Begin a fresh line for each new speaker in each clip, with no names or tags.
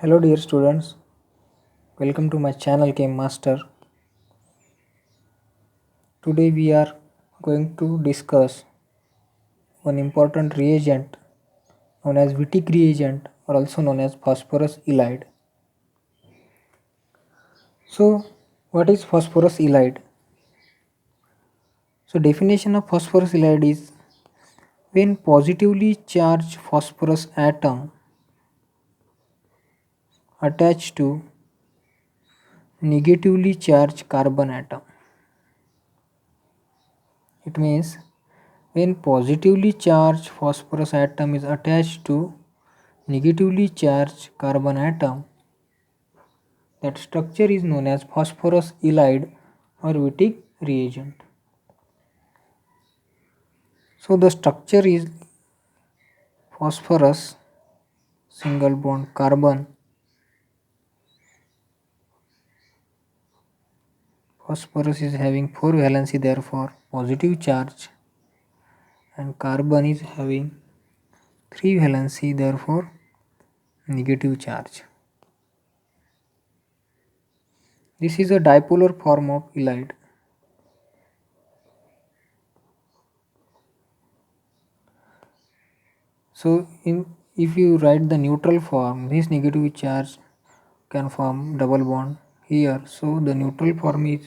Hello dear students, welcome to my channel Game Master. Today we are going to discuss one important reagent known as Wittig reagent or also known as phosphorus ylide. So what is phosphorus ylide? So definition of phosphorus ylide is when positively charged phosphorus atom attached to negatively charged carbon atom. It means when positively charged phosphorus atom is attached to negatively charged carbon atom, that structure is known as phosphorus ylide or Wittig reagent. So the structure is phosphorus single bond carbon. Phosphorus is having 4 valency, therefore positive charge, and carbon is having 3 valency, therefore negative charge. This is a dipolar form of ylide. So if you write the neutral form, this negative charge can form double bond here. So the neutral form is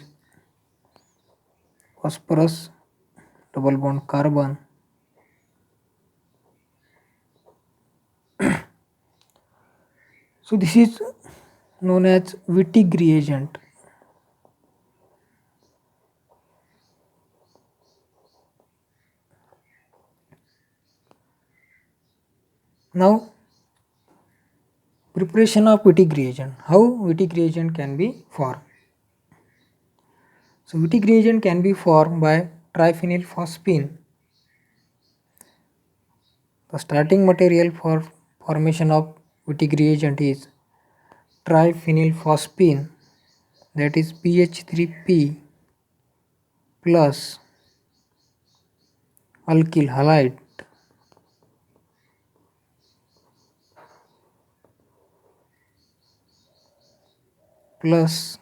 phosphorus double bond carbon. So this is known as Wittig reagent. Now preparation of Wittig reagent. How Wittig reagent can be formed? So Wittig reagent can be formed by triphenylphosphine. The starting material for formation of Wittig reagent is triphenylphosphine, that is PH3P plus alkyl halide plus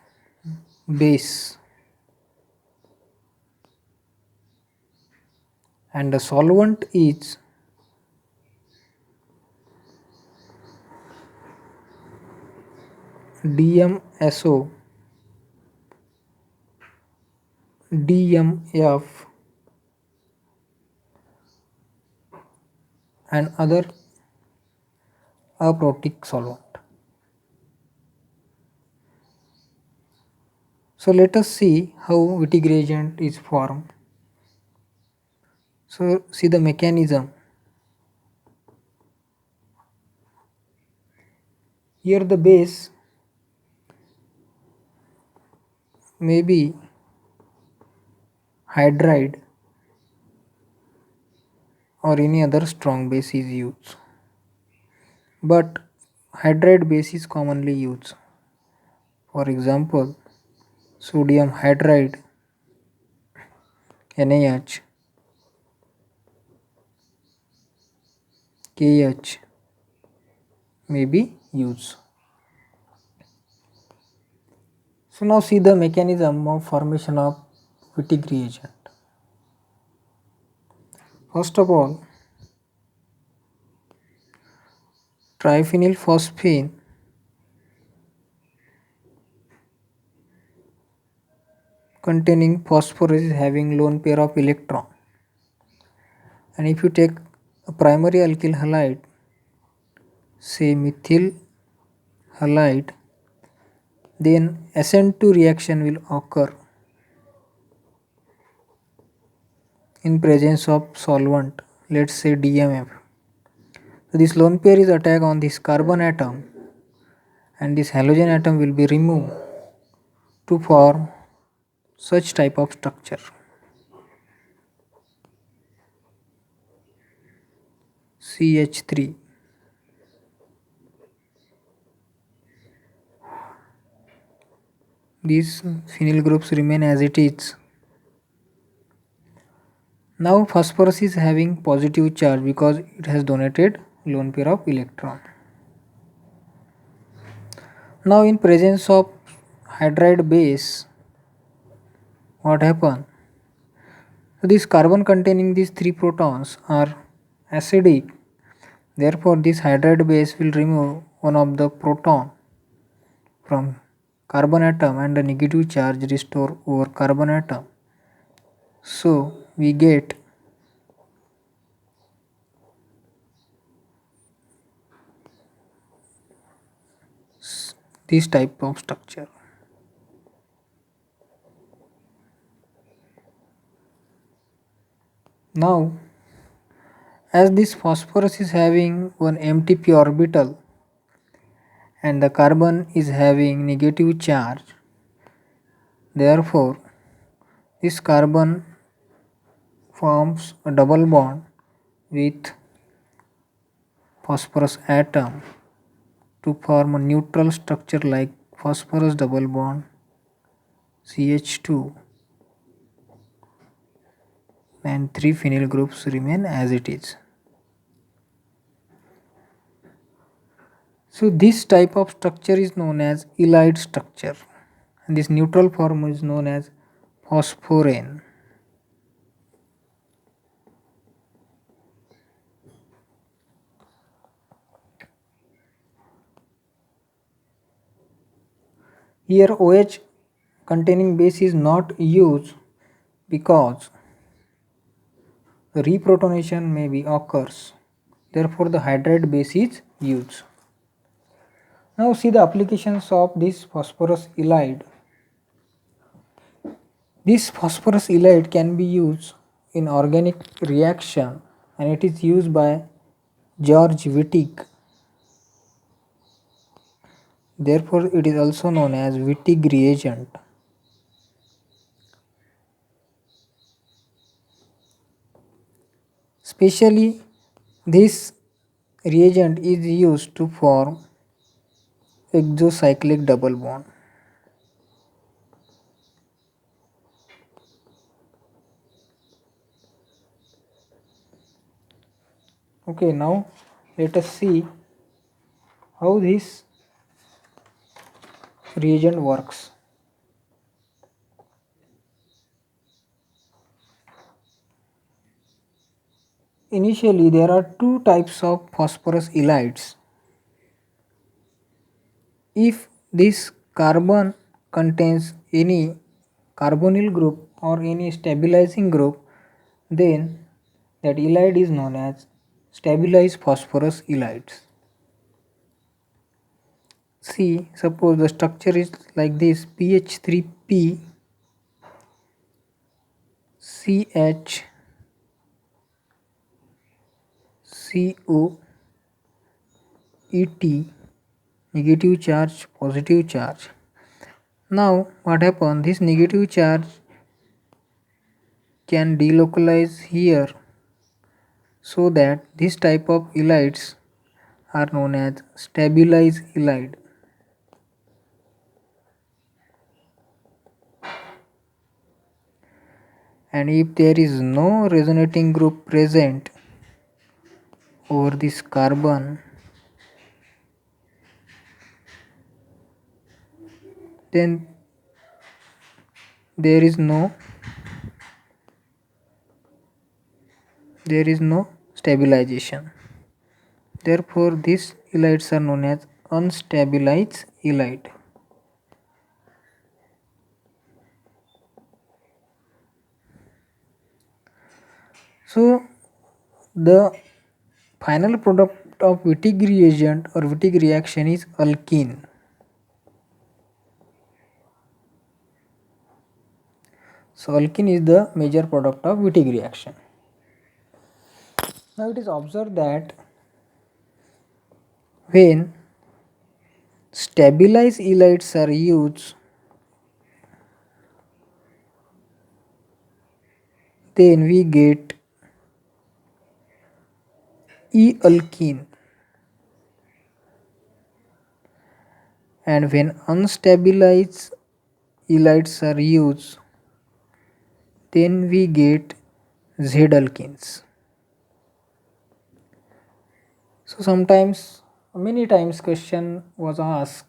base, and the solvent is DMSO, DMF and other aprotic solvent. So let us see how Wittig reagent is formed. So see the mechanism. Here the base may be hydride or any other strong base is used, but hydride base is commonly used. For example, sodium hydride NaH, KH may be used. So now see the mechanism of formation of Wittig reagent. First of all, triphenylphosphine containing phosphorus is having lone pair of electron, and if you take a primary alkyl halide, say methyl halide, then SN2 reaction will occur in presence of solvent, let's say DMF. So this lone pair is attacked on this carbon atom, and this halogen atom will be removed to form such type of structure. CH3. These phenyl groups remain as it is. Now phosphorus is having positive charge because it has donated lone pair of electron. Now in presence of hydride base, what happen? So this carbon containing these three protons are acidic. Therefore this hydride base will remove one of the proton from carbon atom and the negative charge restore over carbon atom. So we get this type of structure. Now as this phosphorus is having one empty p orbital and the carbon is having negative charge, therefore this carbon forms a double bond with phosphorus atom to form a neutral structure like phosphorus double bond CH2, and three phenyl groups remain as it is. So this type of structure is known as ylide structure and this neutral form is known as phosphorane. Here OH containing base is not used because reprotonation may be occurs. Therefore the hydride base is used. Now see the applications of this phosphorus ylide. This phosphorus ylide can be used in organic reaction and it is used by George Wittig. Therefore it is also known as Wittig reagent. Specially this reagent is used to form exocyclic double bond. Okay, now let us see how this reagent works. Initially there are two types of phosphorus ylides. If this carbon contains any carbonyl group or any stabilizing group, then that ylide is known as stabilized phosphorus ylides. See, suppose the structure is like this: PH3P CH CO ET, negative charge, positive charge. Now what happens? This negative charge can delocalize here, so that this type of ylides are known as stabilized ylide. And if there is no resonating group present over this carbon, then there is no stabilization. Therefore these ylides are known as unstabilized ylide. So the final product of Wittig reagent or Wittig reaction is alkene. So alkene is the major product of Wittig reaction. Now it is observed that when stabilized ylides are used, then we get E-alkene, and when unstabilized ylides are used, then we get Z-alkenes. So sometimes, many times question was asked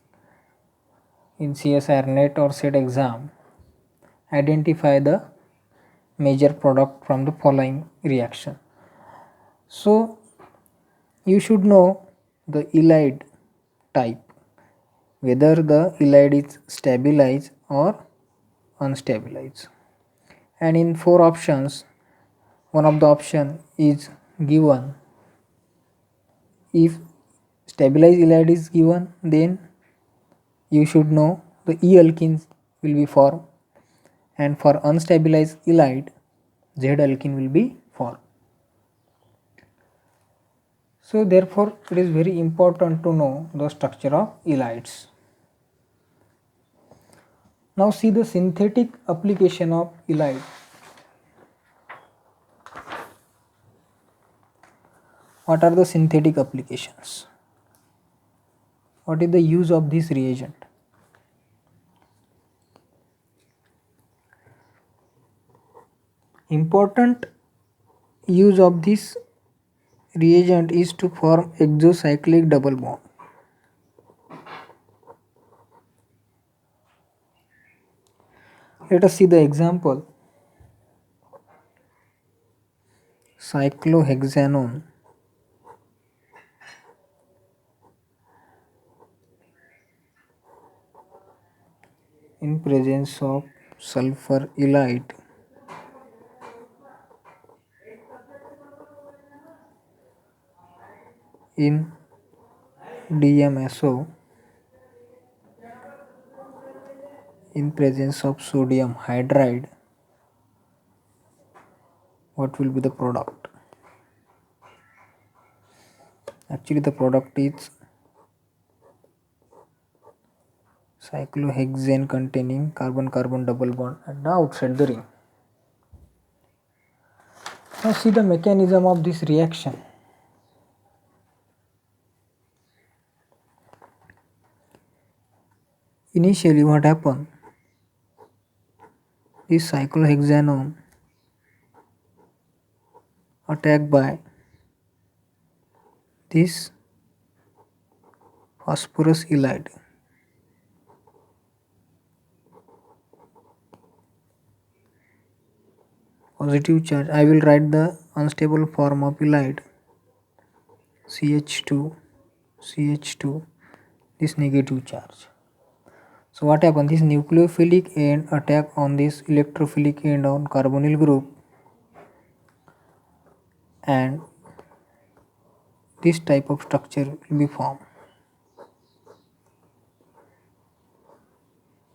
in CSIR NET or SET exam, identify the major product from the following reaction. So you should know the ylide type, whether the ylide is stabilized or unstabilized. And in four options, one of the option is given. If stabilized ylide is given, then you should know the E alkenes will be formed, and for unstabilized ylide, Z alkene will be formed. So therefore it is very important to know the structure of ylides. Now see the synthetic application of ylide. What are the synthetic applications? What is the use of this reagent? Important use of this reagent is to form exocyclic double bond. Let us see the example. Cyclohexanone in presence of sulfur ylide in DMSO in presence of sodium hydride, what will be the product? Actually the product is cyclohexane containing carbon-carbon double bond at the outside the ring. Now see the mechanism of this reaction. Initially what happened? This cyclohexanone attacked by this phosphorus ylide. Positive charge. I will write the unstable form of ylide, CH2, CH2, this negative charge. So what happened? This nucleophilic end attack on this electrophilic end on carbonyl group, and this type of structure will be formed.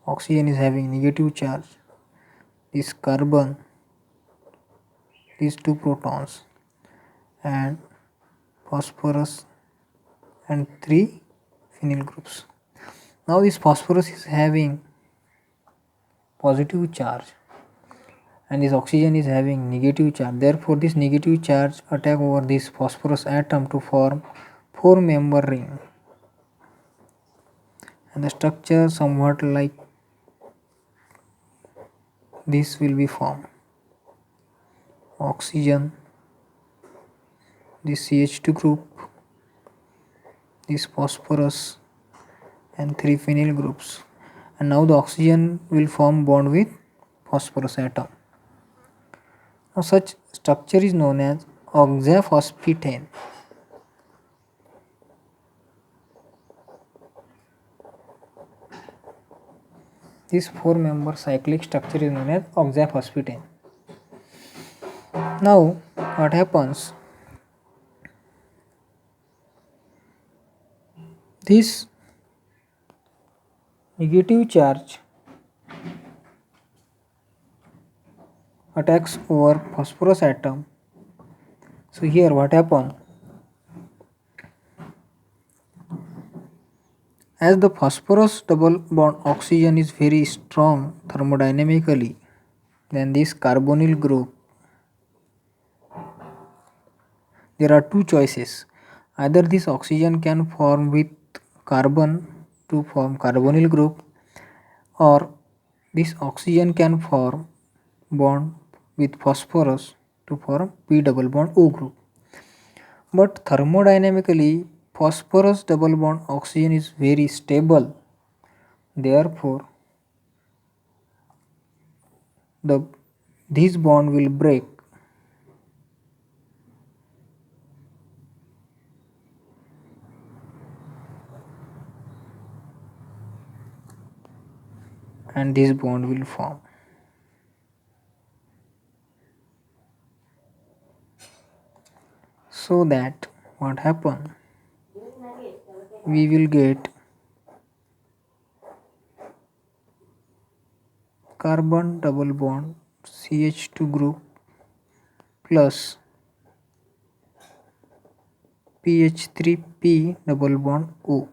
Oxygen is having negative charge, this carbon, these two protons, and phosphorus and three phenyl groups. Now this phosphorus is having positive charge and this oxygen is having negative charge. Therefore this negative charge attack over this phosphorus atom to form 4-member ring, and the structure somewhat like this will be formed. Oxygen, this CH2 group, this phosphorus and 3 phenyl groups, and now the oxygen will form bond with phosphorus atom. Now such structure is known as oxaphosphetane. This 4-member cyclic structure is known as oxaphosphetane. Now what happens? This negative charge attacks over phosphorus atom. So here what happens? As the phosphorus double bond oxygen is very strong thermodynamically than this carbonyl group, there are two choices. Either this oxygen can form with carbon to form carbonyl group, or this oxygen can form bond with phosphorus to form P double bond O group. But thermodynamically phosphorus double bond oxygen is very stable Therefore, the this bond will break and this bond will form. So that what happen? We will get carbon double bond CH2 group plus PH3P double bond O.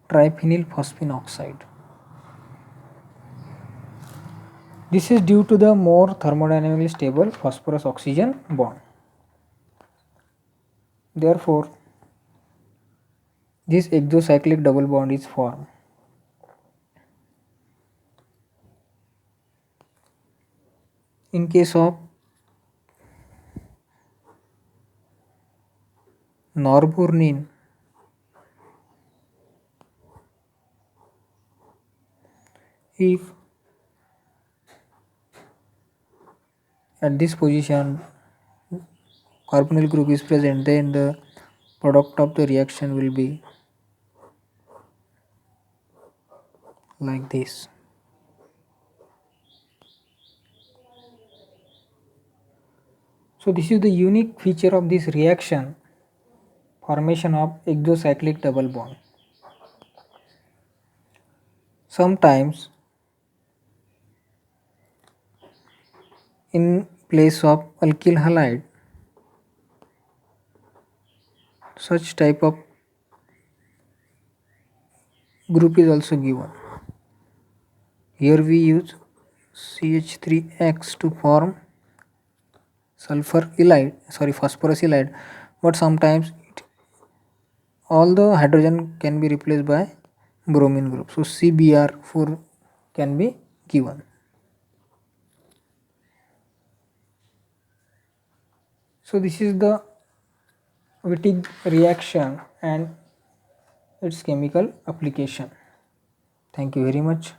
Triphenyl phosphine oxide. This is due to the more thermodynamically stable phosphorus oxygen bond. Therefore, this exocyclic double bond is formed. In case of norbornene, if at this position carbonyl group is present, then the product of the reaction will be like this. So this is the unique feature of this reaction, formation of exocyclic double bond. Sometimes in place of alkyl halide, such type of group is also given. Here we use CH3X to form phosphorus halide, but sometimes all the hydrogen can be replaced by bromine group. So CBr4 can be given. So this is the Wittig reaction and its chemical application. Thank you very much.